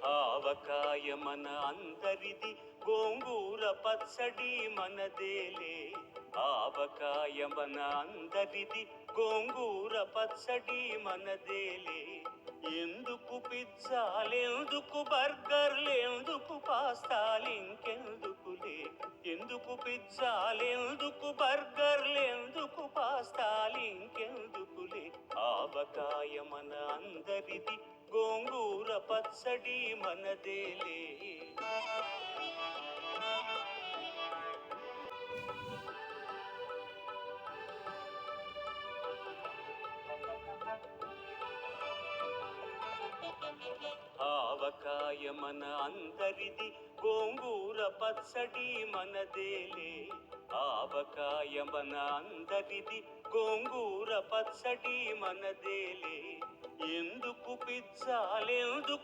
ఆవకాయ మన అందరిది, గోంగూర పచ్చడి మనదేలే. ఆవకాయ మన అందరిది, గోంగూర పచ్చడి మనదేలే. ఎందుకు పిజ్జాలెందుకు బర్గర్లెందుకు పాస్తాలింకెందుకులే. ఎందుకు పిజ్జాలెందుకు బర్గర్లెందుకు పాస్తాలింకెందుకులే. ఆవకాయ మన అందరిది, గోంగూర పచ్చడి మనదేలే. ఆవకాయ మన అందరిది, గోంగూర పచ్చడి మనదేలే. ఆవకాయ మన అందరిది, గోంగూర పచ్చడి మనదేలే. ఎందుకు పిజ్జాలెందుకు